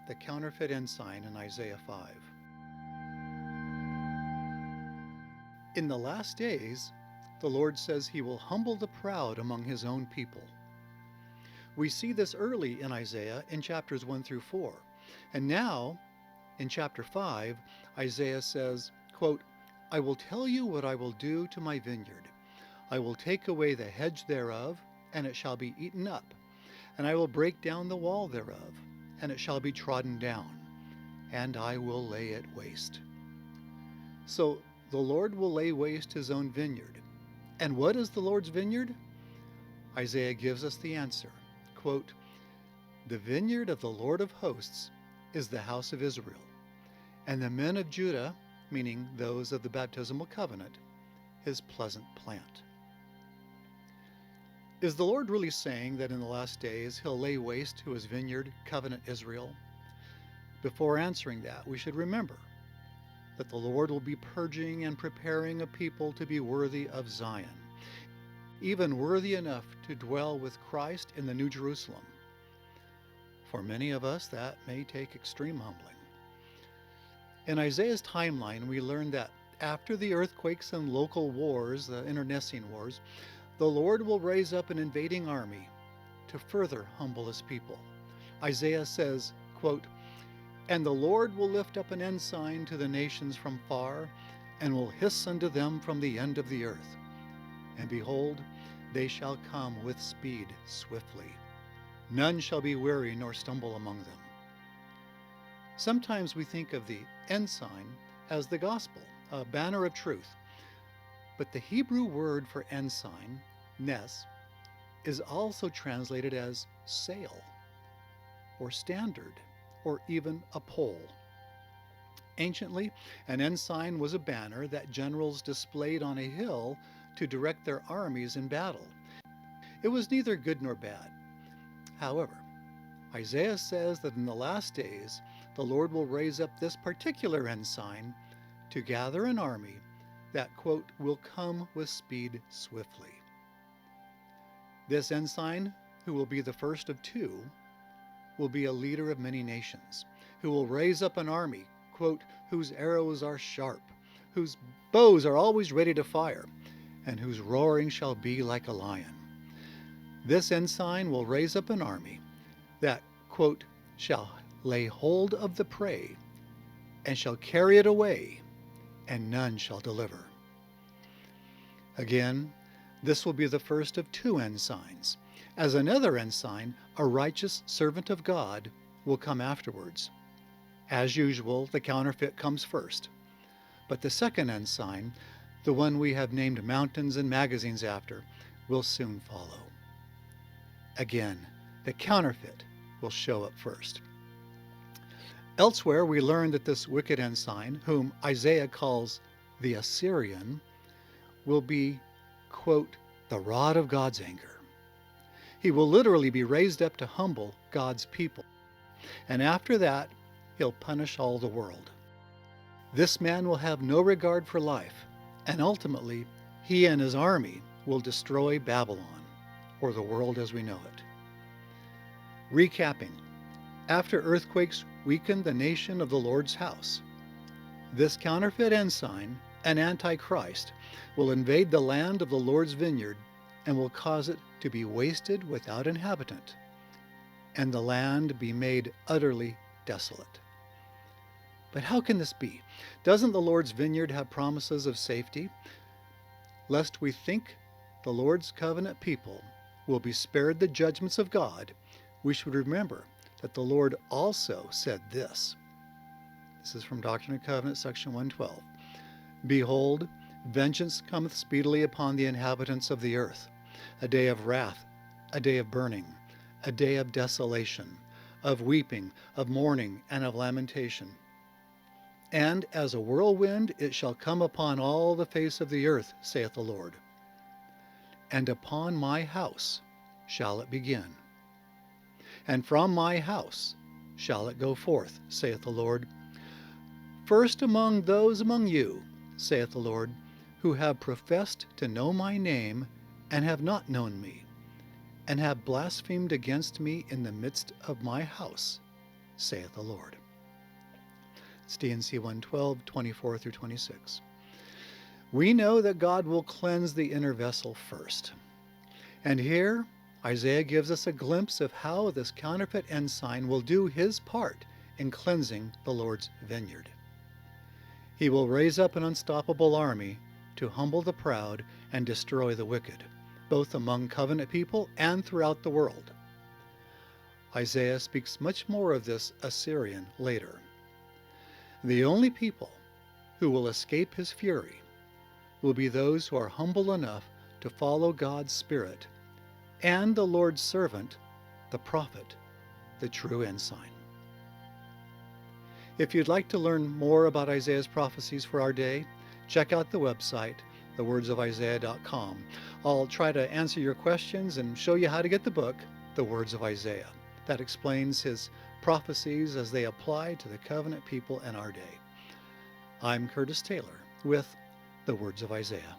the counterfeit ensign in Isaiah 5. In the last days, the Lord says he will humble the proud among his own people. We see this early in Isaiah in chapters 1 through 4. And now, in chapter 5, Isaiah says, quote, I will tell you what I will do to my vineyard. I will take away the hedge thereof, and it shall be eaten up. And I will break down the wall thereof, and it shall be trodden down. And I will lay it waste. So the Lord will lay waste his own vineyard. And what is the Lord's vineyard? Isaiah gives us the answer. Quote, the vineyard of the Lord of hosts is the house of Israel, and the men of Judah, meaning those of the baptismal covenant, his pleasant plant. Is the Lord really saying that in the last days he'll lay waste to his vineyard, covenant Israel? Before answering that, we should remember that the Lord will be purging and preparing a people to be worthy of Zion, even worthy enough to dwell with Christ in the New Jerusalem. For many of us, that may take extreme humbling. In Isaiah's timeline, we learn that after the earthquakes and local wars, the internecine wars, the Lord will raise up an invading army to further humble his people. Isaiah says, quote, and the Lord will lift up an ensign to the nations from far, and will hiss unto them from the end of the earth. And behold, they shall come with speed swiftly. None shall be weary nor stumble among them. Sometimes we think of the ensign as the gospel, a banner of truth. But the Hebrew word for ensign, nes, is also translated as sail, or standard, or even a pole. Anciently, an ensign was a banner that generals displayed on a hill to direct their armies in battle. It was neither good nor bad. However, Isaiah says that in the last days, the Lord will raise up this particular ensign to gather an army that, quote, will come with speed swiftly. This ensign, who will be the first of two, will be a leader of many nations, who will raise up an army, quote, whose arrows are sharp, whose bows are always ready to fire, and whose roaring shall be like a lion. This ensign will raise up an army that, quote, shall lay hold of the prey, and shall carry it away, and none shall deliver. Again, this will be the first of two ensigns. As another ensign, a righteous servant of God will come afterwards. As usual, the counterfeit comes first. But the second ensign, the one we have named mountains and magazines after, will soon follow. Again, the counterfeit will show up first. Elsewhere, we learn that this wicked ensign, whom Isaiah calls the Assyrian, will be, quote, the rod of God's anger. He will literally be raised up to humble God's people. And after that, he'll punish all the world. This man will have no regard for life, and ultimately, he and his army will destroy Babylon, or the world as we know it. Recapping, after earthquakes weakened the nation of the Lord's house, this counterfeit ensign, an antichrist, will invade the land of the Lord's vineyard and will cause it to be wasted without inhabitant, and the land be made utterly desolate. But how can this be? Doesn't the Lord's vineyard have promises of safety? Lest we think the Lord's covenant people will be spared the judgments of God, we should remember that the Lord also said this. This is from Doctrine and Covenants, section 112. Behold, vengeance cometh speedily upon the inhabitants of the earth, a day of wrath, a day of burning, a day of desolation, of weeping, of mourning, and of lamentation. And as a whirlwind it shall come upon all the face of the earth, saith the Lord. And upon my house shall it begin. And from my house shall it go forth, saith the Lord. First among those among you, saith the Lord, who have professed to know my name, and have not known me, and have blasphemed against me in the midst of my house, saith the Lord. It's D&C 112, 24 through 26. We know that God will cleanse the inner vessel first. And here, Isaiah gives us a glimpse of how this counterfeit ensign will do his part in cleansing the Lord's vineyard. He will raise up an unstoppable army to humble the proud and destroy the wicked, both among covenant people and throughout the world. Isaiah speaks much more of this Assyrian later. The only people who will escape his fury will be those who are humble enough to follow God's Spirit and the Lord's servant, the prophet, the true ensign. If you'd like to learn more about Isaiah's prophecies for our day, check out the website, thewordsofisaiah.com. I'll try to answer your questions and show you how to get the book, The Words of Isaiah. That explains his prophecies as they apply to the covenant people in our day. I'm Curtis Taylor with The Words of Isaiah.